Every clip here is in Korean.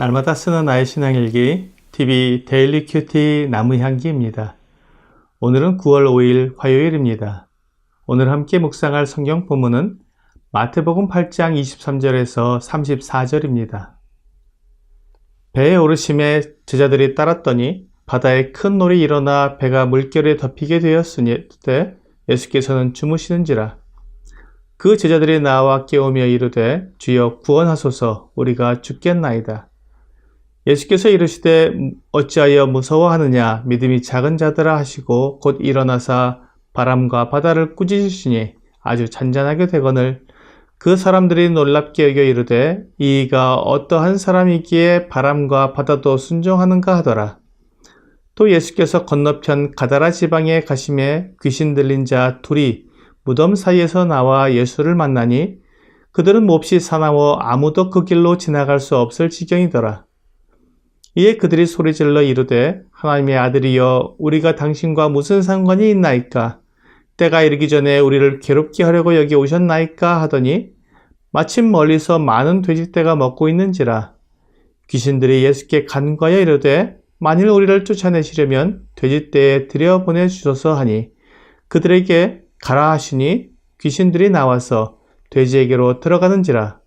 날마다 쓰는 나의 신앙일기 TV 데일리 큐티 나무향기입니다. 오늘은 9월 5일 화요일입니다. 오늘 함께 묵상할 성경 본문은 마태복음 8장 23절에서 34절입니다. 배에 오르심에 제자들이 따랐더니 바다에 큰 놀이 일어나 배가 물결에 덮이게 되었으니 때 예수께서는 주무시는지라. 그 제자들이 나와 깨우며 이르되 주여 구원하소서, 우리가 죽겠나이다. 예수께서 이르시되 어찌하여 무서워하느냐, 믿음이 작은 자들아 하시고 곧 일어나사 바람과 바다를 꾸짖으시니 아주 잔잔하게 되거늘 그 사람들이 놀랍게 여겨 이르되 이가 어떠한 사람이기에 바람과 바다도 순종하는가 하더라. 또 예수께서 건너편 가다라 지방에 가심에 귀신 들린 자 둘이 무덤 사이에서 나와 예수를 만나니 그들은 몹시 사나워 아무도 그 길로 지나갈 수 없을 지경이더라. 이에 그들이 소리질러 이르되 하나님의 아들이여, 우리가 당신과 무슨 상관이 있나이까? 때가 이르기 전에 우리를 괴롭게 하려고 여기 오셨나이까? 하더니 마침 멀리서 많은 돼지떼가 먹고 있는지라. 귀신들이 예수께 간과하여 이르되 만일 우리를 쫓아내시려면 돼지떼에 들여보내 주소서 하니 그들에게 가라 하시니 귀신들이 나와서 돼지에게로 들어가는지라.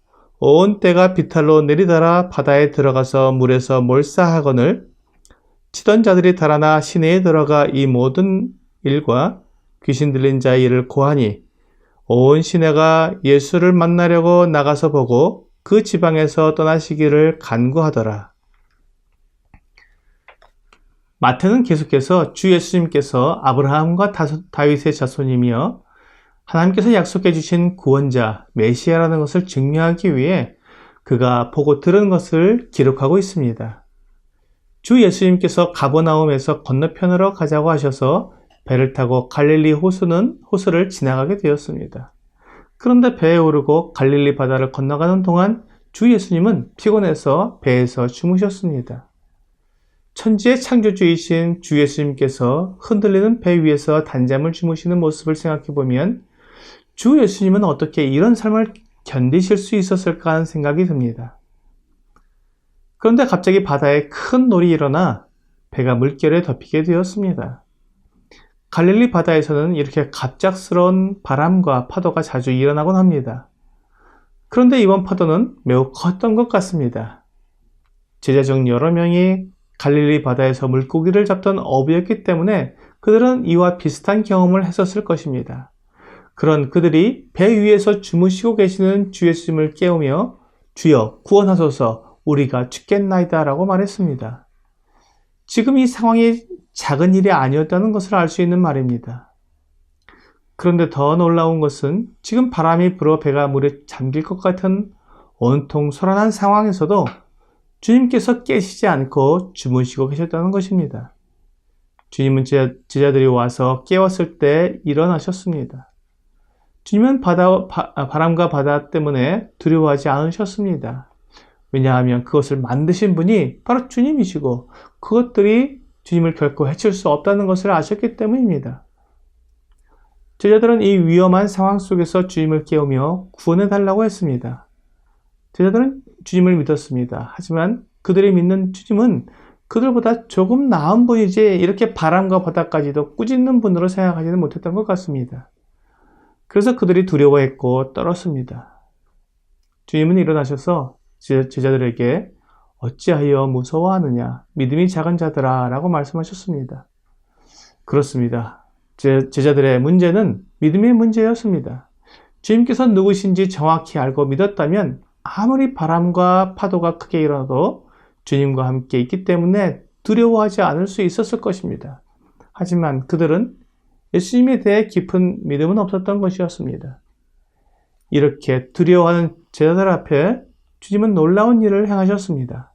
온 떼가 비탈로 내리달아 바다에 들어가서 물에서 몰사하거늘 치던 자들이 달아나 시내에 들어가 이 모든 일과 귀신 들린 자의 일을 고하니 온 시내가 예수를 만나려고 나가서 보고 그 지방에서 떠나시기를 간구하더라. 마태는 계속해서 주 예수님께서 아브라함과 다윗의 자손이며 하나님께서 약속해 주신 구원자 메시아라는 것을 증명하기 위해 그가 보고 들은 것을 기록하고 있습니다. 주 예수님께서 가버나움에서 건너편으로 가자고 하셔서 배를 타고 갈릴리 호수를 지나가게 되었습니다. 그런데 배에 오르고 갈릴리 바다를 건너가는 동안 주 예수님은 피곤해서 배에서 주무셨습니다. 천지의 창조주이신 주 예수님께서 흔들리는 배 위에서 단잠을 주무시는 모습을 생각해 보면 주 예수님은 어떻게 이런 삶을 견디실 수 있었을까 하는 생각이 듭니다. 그런데 갑자기 바다에 큰 놀이 일어나 배가 물결에 덮이게 되었습니다. 갈릴리 바다에서는 이렇게 갑작스러운 바람과 파도가 자주 일어나곤 합니다. 그런데 이번 파도는 매우 컸던 것 같습니다. 제자 중 여러 명이 갈릴리 바다에서 물고기를 잡던 어부였기 때문에 그들은 이와 비슷한 경험을 했었을 것입니다. 그런 그들이 배 위에서 주무시고 계시는 주 예수님을 깨우며 주여 구원하소서, 우리가 죽겠나이다 라고 말했습니다. 지금 이 상황이 작은 일이 아니었다는 것을 알 수 있는 말입니다. 그런데 더 놀라운 것은 지금 바람이 불어 배가 물에 잠길 것 같은 온통 소란한 상황에서도 주님께서 깨시지 않고 주무시고 계셨다는 것입니다. 주님은 제자들이 와서 깨웠을 때 일어나셨습니다. 주님은 바람과 바다 때문에 두려워하지 않으셨습니다. 왜냐하면 그것을 만드신 분이 바로 주님이시고 그것들이 주님을 결코 해칠 수 없다는 것을 아셨기 때문입니다. 제자들은 이 위험한 상황 속에서 주님을 깨우며 구원해달라고 했습니다. 제자들은 주님을 믿었습니다. 하지만 그들이 믿는 주님은 그들보다 조금 나은 분이지 이렇게 바람과 바다까지도 꾸짖는 분으로 생각하지는 못했던 것 같습니다. 그래서 그들이 두려워했고 떨었습니다. 주님은 일어나셔서 제자들에게 어찌하여 무서워하느냐, 믿음이 작은 자들아 라고 말씀하셨습니다. 그렇습니다. 제자들의 문제는 믿음의 문제였습니다. 주님께서 누구신지 정확히 알고 믿었다면 아무리 바람과 파도가 크게 일어나도 주님과 함께 있기 때문에 두려워하지 않을 수 있었을 것입니다. 하지만 그들은 예수님에 대해 깊은 믿음은 없었던 것이었습니다. 이렇게 두려워하는 제자들 앞에 주님은 놀라운 일을 행하셨습니다.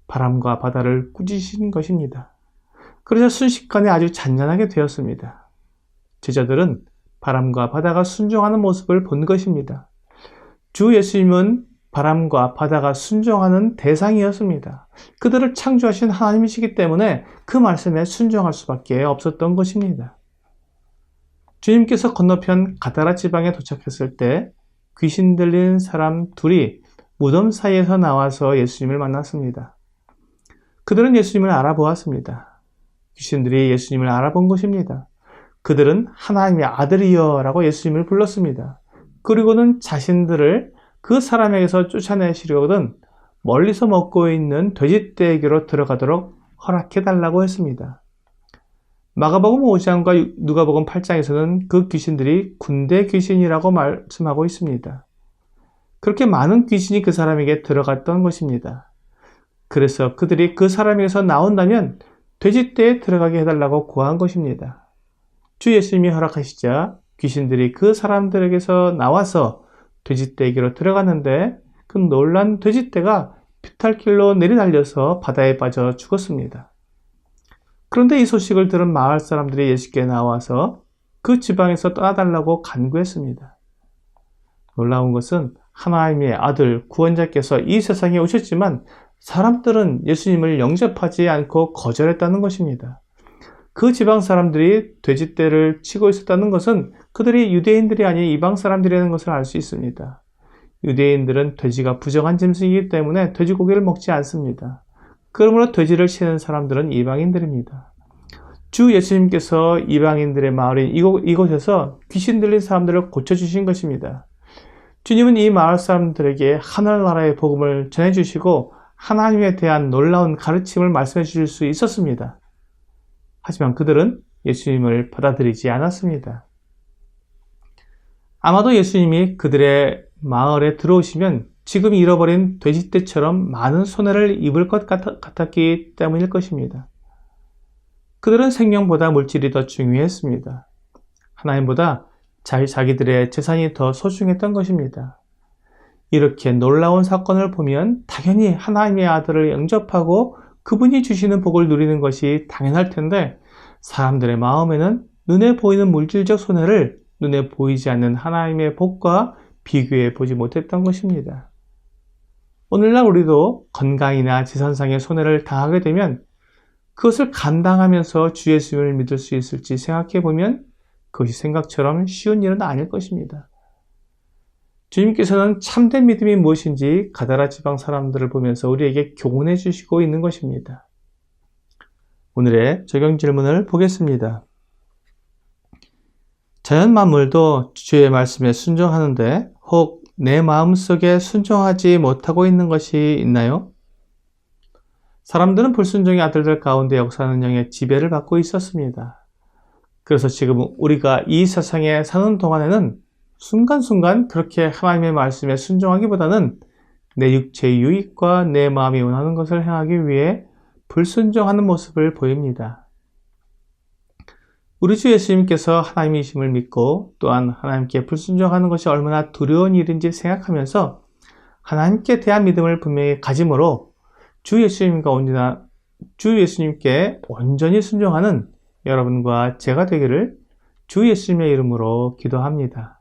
바람과 바다를 꾸짖으신 것입니다. 그러자 순식간에 아주 잔잔하게 되었습니다. 제자들은 바람과 바다가 순종하는 모습을 본 것입니다. 주 예수님은 바람과 바다가 순종하는 대상이었습니다. 그들을 창조하신 하나님이시기 때문에 그 말씀에 순종할 수밖에 없었던 것입니다. 주님께서 건너편 가다라 지방에 도착했을 때 귀신 들린 사람 둘이 무덤 사이에서 나와서 예수님을 만났습니다. 그들은 예수님을 알아보았습니다. 귀신들이 예수님을 알아본 것입니다. 그들은 하나님의 아들이여 라고 예수님을 불렀습니다. 그리고는 자신들을 그 사람에게서 쫓아내시려거든 멀리서 먹고 있는 돼지떼에게로 들어가도록 허락해달라고 했습니다. 마가복음 5장과 누가복음 8장에서는 그 귀신들이 군대 귀신이라고 말씀하고 있습니다. 그렇게 많은 귀신이 그 사람에게 들어갔던 것입니다. 그래서 그들이 그 사람에게서 나온다면 돼지떼에 들어가게 해달라고 구한 것입니다. 주 예수님이 허락하시자 귀신들이 그 사람들에게서 나와서 돼지떼에게로 들어갔는데 그 놀란 돼지떼가 비탈길로 내리달려서 바다에 빠져 죽었습니다. 그런데 이 소식을 들은 마을 사람들이 예수께 나와서 그 지방에서 떠나달라고 간구했습니다. 놀라운 것은 하나님의 아들 구원자께서 이 세상에 오셨지만 사람들은 예수님을 영접하지 않고 거절했다는 것입니다. 그 지방 사람들이 돼지떼를 치고 있었다는 것은 그들이 유대인들이 아닌 이방 사람들이라는 것을 알 수 있습니다. 유대인들은 돼지가 부정한 짐승이기 때문에 돼지고기를 먹지 않습니다. 그러므로 돼지를 치는 사람들은 이방인들입니다. 주 예수님께서 이방인들의 마을인 이곳에서 귀신 들린 사람들을 고쳐주신 것입니다. 주님은 이 마을 사람들에게 하늘나라의 복음을 전해주시고 하나님에 대한 놀라운 가르침을 말씀해 주실 수 있었습니다. 하지만 그들은 예수님을 받아들이지 않았습니다. 아마도 예수님이 그들의 마을에 들어오시면 지금 잃어버린 돼지떼처럼 많은 손해를 입을 것 같았기 때문일 것입니다. 그들은 생명보다 물질이 더 중요했습니다. 하나님보다 자기들의 재산이 더 소중했던 것입니다. 이렇게 놀라운 사건을 보면 당연히 하나님의 아들을 영접하고 그분이 주시는 복을 누리는 것이 당연할 텐데 사람들의 마음에는 눈에 보이는 물질적 손해를 눈에 보이지 않는 하나님의 복과 비교해 보지 못했던 것입니다. 오늘날 우리도 건강이나 재산상의 손해를 당하게 되면 그것을 감당하면서 주 예수님을 믿을 수 있을지 생각해 보면 그것이 생각처럼 쉬운 일은 아닐 것입니다. 주님께서는 참된 믿음이 무엇인지 가다라 지방 사람들을 보면서 우리에게 교훈해 주시고 있는 것입니다. 오늘의 적용 질문을 보겠습니다. 자연 만물도 주의 말씀에 순종하는데 혹 내 마음속에 순종하지 못하고 있는 것이 있나요? 사람들은 불순종의 아들들 가운데 역사하는 영의 지배를 받고 있었습니다. 그래서 지금 우리가 이 세상에 사는 동안에는 순간순간 그렇게 하나님의 말씀에 순종하기보다는 내 육체의 유익과 내 마음이 원하는 것을 행하기 위해 불순종하는 모습을 보입니다. 우리 주 예수님께서 하나님이심을 믿고 또한 하나님께 불순종하는 것이 얼마나 두려운 일인지 생각하면서 하나님께 대한 믿음을 분명히 가짐으로 주 예수님께 온전히 순종하는 여러분과 제가 되기를 주 예수님의 이름으로 기도합니다.